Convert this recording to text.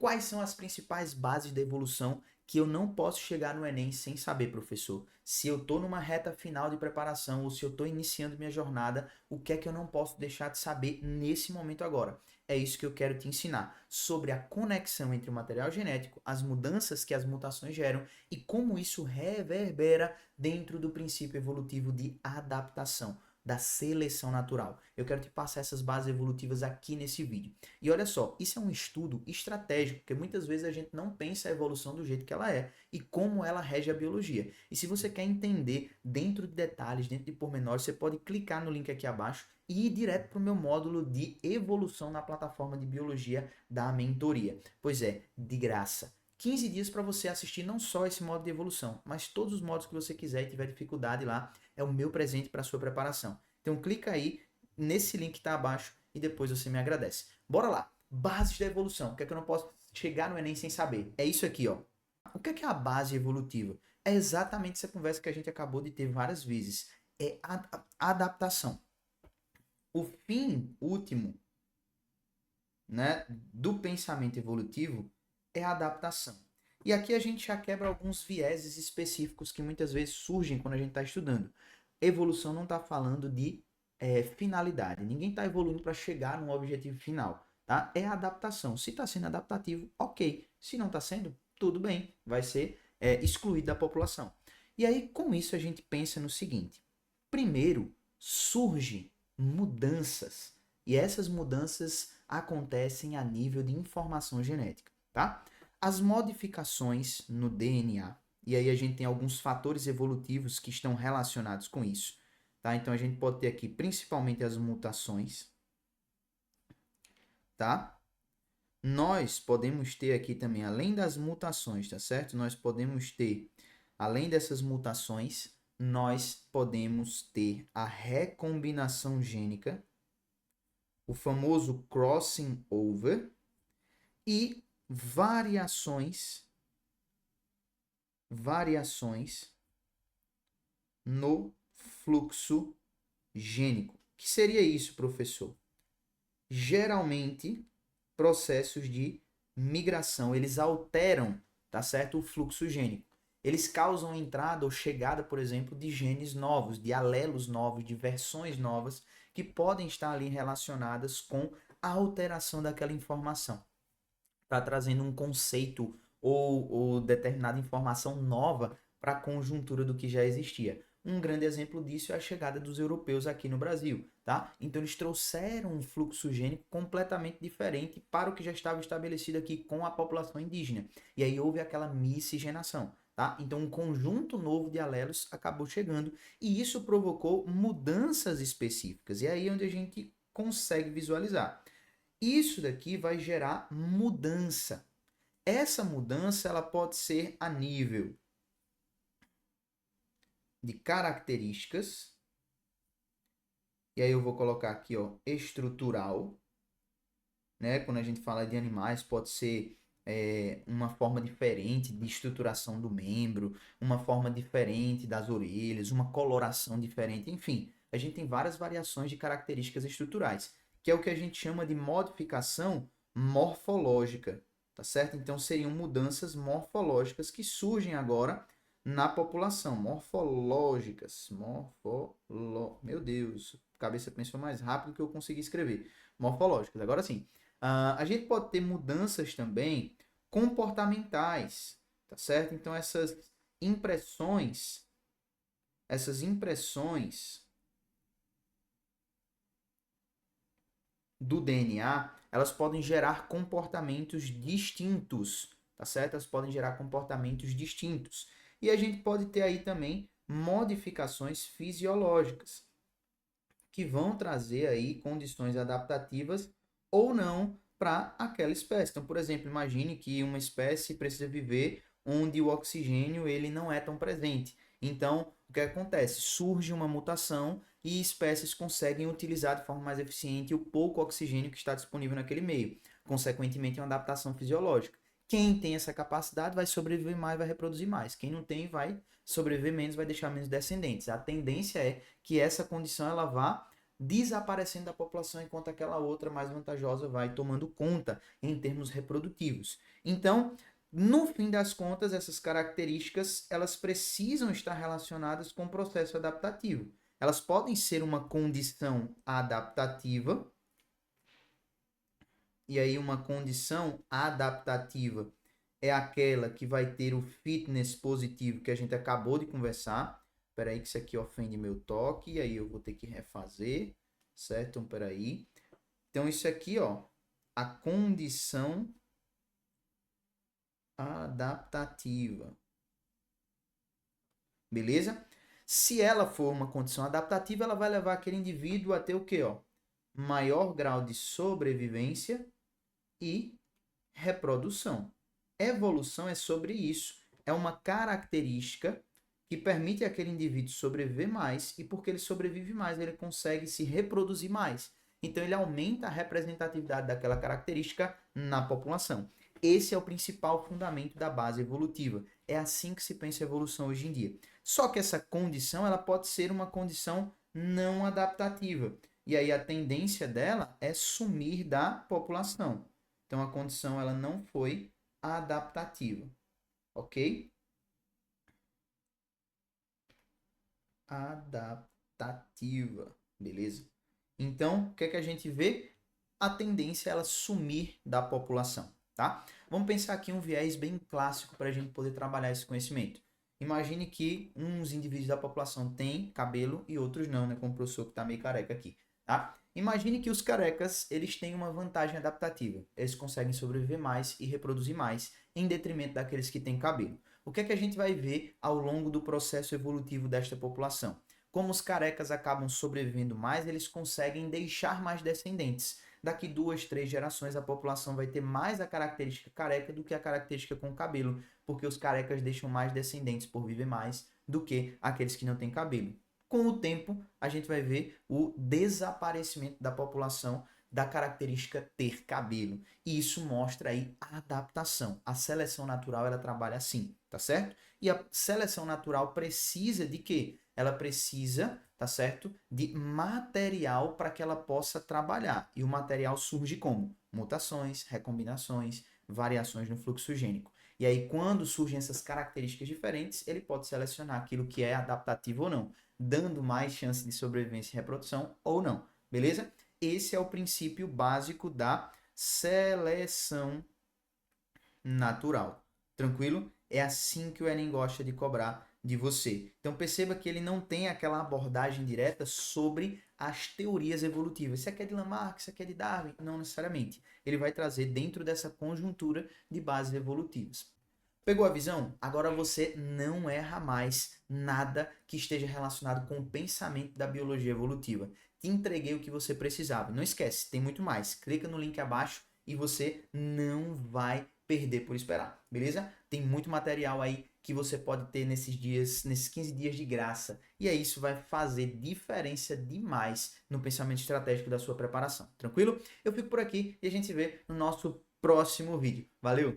Quais são as principais bases da evolução que eu não posso chegar no Enem sem saber, professor? Se eu estou numa reta final de preparação ou se eu estou iniciando minha jornada, o que é que eu não posso deixar de saber nesse momento agora? É isso que eu quero te ensinar, sobre a conexão entre o material genético, as mudanças que as mutações geram e como isso reverbera dentro do princípio evolutivo de adaptação, da seleção natural. Eu quero te passar essas bases evolutivas aqui nesse vídeo. E olha só, isso é um estudo estratégico, porque muitas vezes a gente não pensa a evolução do jeito que ela é e como ela rege a biologia. E se você quer entender dentro de detalhes, dentro de pormenores, você pode clicar no link aqui abaixo e ir direto para o meu módulo de evolução na plataforma de biologia da mentoria. Pois é, de graça. 15 dias para você assistir não só esse modo de evolução, mas todos os modos que você quiser e tiver dificuldade lá, é o meu presente para a sua preparação. Então clica aí nesse link que está abaixo e depois você me agradece. Bora lá. Bases da evolução. O que é que eu não posso chegar no Enem sem saber? É isso aqui, ó. O que é a base evolutiva? É exatamente essa conversa que a gente acabou de ter várias vezes. É a adaptação. O fim último, né, do pensamento evolutivo é a adaptação. E aqui a gente já quebra alguns vieses específicos que muitas vezes surgem quando a gente está estudando. Evolução não está falando de finalidade. Ninguém está evoluindo para chegar num objetivo final. Tá? É a adaptação. Se está sendo adaptativo, ok. Se não está sendo, tudo bem. Vai ser excluído da população. E aí, com isso, a gente pensa no seguinte. Primeiro, surgem mudanças. E essas mudanças acontecem a nível de informação genética, tá? As modificações no DNA, e aí a gente tem alguns fatores evolutivos que estão relacionados com isso, tá? Então a gente pode ter aqui principalmente as mutações, tá? Nós podemos ter aqui também, além das mutações, tá certo? Nós podemos ter, além dessas mutações, nós podemos ter a recombinação gênica, o famoso crossing over e variações no fluxo gênico. O que seria isso, professor? Geralmente, processos de migração, eles alteram, tá certo? O fluxo gênico. Eles causam entrada ou chegada, por exemplo, de genes novos, de alelos novos, de versões novas, que podem estar ali relacionadas com a alteração daquela informação. Está trazendo um conceito ou determinada informação nova para a conjuntura do que já existia. Um grande exemplo disso é a chegada dos europeus aqui no Brasil, tá? Então eles trouxeram um fluxo gênico completamente diferente para o que já estava estabelecido aqui com a população indígena. E aí houve aquela miscigenação, tá? Então um conjunto novo de alelos acabou chegando e isso provocou mudanças específicas. E aí é onde a gente consegue visualizar. Isso daqui vai gerar mudança. Essa mudança ela pode ser a nível de características, e aí eu vou colocar aqui, ó, estrutural, né? Quando a gente fala de animais, pode ser uma forma diferente de estruturação do membro, uma forma diferente das orelhas, uma coloração diferente, enfim, a gente tem várias variações de características estruturais, que é o que a gente chama de modificação morfológica, tá certo? Então seriam mudanças morfológicas que surgem agora na população, Meu Deus, a cabeça pensou mais rápido que eu consegui escrever. Morfológicas. Agora sim, a gente pode ter mudanças também comportamentais, tá certo? Então essas impressões do DNA, elas podem gerar comportamentos distintos, tá certo? Elas podem gerar comportamentos distintos. E a gente pode ter aí também modificações fisiológicas, que vão trazer aí condições adaptativas ou não para aquela espécie. Então, por exemplo, imagine que uma espécie precisa viver onde o oxigênio ele não é tão presente. Então, o que acontece? Surge uma mutação e espécies conseguem utilizar de forma mais eficiente o pouco oxigênio que está disponível naquele meio. Consequentemente, é uma adaptação fisiológica. Quem tem essa capacidade vai sobreviver mais, vai reproduzir mais. Quem não tem vai sobreviver menos, vai deixar menos descendentes. A tendência é que essa condição ela vá desaparecendo da população enquanto aquela outra mais vantajosa vai tomando conta em termos reprodutivos. Então, no fim das contas, essas características, elas precisam estar relacionadas com o processo adaptativo. Elas podem ser uma condição adaptativa, e aí uma condição adaptativa é aquela que vai ter o fitness positivo que a gente acabou de conversar. Espera aí que isso aqui ofende meu toque, e aí eu vou ter que refazer, certo? Então, espera aí. Então, isso aqui, ó, a condição adaptativa. Beleza? Se ela for uma condição adaptativa, ela vai levar aquele indivíduo a ter o quê, ó? Maior grau de sobrevivência e reprodução. Evolução é sobre isso. É uma característica que permite àquele indivíduo sobreviver mais, e porque ele sobrevive mais, ele consegue se reproduzir mais. Então, ele aumenta a representatividade daquela característica na população. Esse é o principal fundamento da base evolutiva. É assim que se pensa a evolução hoje em dia. Só que essa condição, ela pode ser uma condição não adaptativa. E aí a tendência dela é sumir da população. Então a condição ela não foi adaptativa. Ok? Adaptativa. Beleza? Então, o que é que a gente vê? A tendência é ela sumir da população. Tá? Vamos pensar aqui um viés bem clássico para a gente poder trabalhar esse conhecimento. Imagine que uns indivíduos da população têm cabelo e outros não, né? Como o professor que está meio careca aqui. Tá? Imagine que os carecas eles têm uma vantagem adaptativa. Eles conseguem sobreviver mais e reproduzir mais, em detrimento daqueles que têm cabelo. O que é que a gente vai ver ao longo do processo evolutivo desta população? Como os carecas acabam sobrevivendo mais, eles conseguem deixar mais descendentes. Daqui 2, 3 gerações, a população vai ter mais a característica careca do que a característica com cabelo, porque os carecas deixam mais descendentes por viver mais do que aqueles que não têm cabelo. Com o tempo, a gente vai ver o desaparecimento da população da característica ter cabelo. E isso mostra aí a adaptação. A seleção natural, ela trabalha assim, tá certo? E a seleção natural precisa de quê? Ela precisa, tá certo? De material para que ela possa trabalhar. E o material surge como? Mutações, recombinações, variações no fluxo gênico. E aí, quando surgem essas características diferentes, ele pode selecionar aquilo que é adaptativo ou não, dando mais chance de sobrevivência e reprodução ou não. Beleza? Esse é o princípio básico da seleção natural. Tranquilo? É assim que o Enem gosta de cobrar de você. Então perceba que ele não tem aquela abordagem direta sobre as teorias evolutivas. Isso aqui é de Lamarck, isso aqui é de Darwin. Não necessariamente. Ele vai trazer dentro dessa conjuntura de bases evolutivas. Pegou a visão? Agora você não erra mais nada que esteja relacionado com o pensamento da biologia evolutiva. Te entreguei o que você precisava. Não esquece, tem muito mais. Clica no link abaixo e você não vai perder por esperar, beleza? Tem muito material aí que você pode ter nesses dias, nesses 15 dias de graça. E aí isso vai fazer diferença demais no pensamento estratégico da sua preparação. Tranquilo? Eu fico por aqui e a gente se vê no nosso próximo vídeo. Valeu!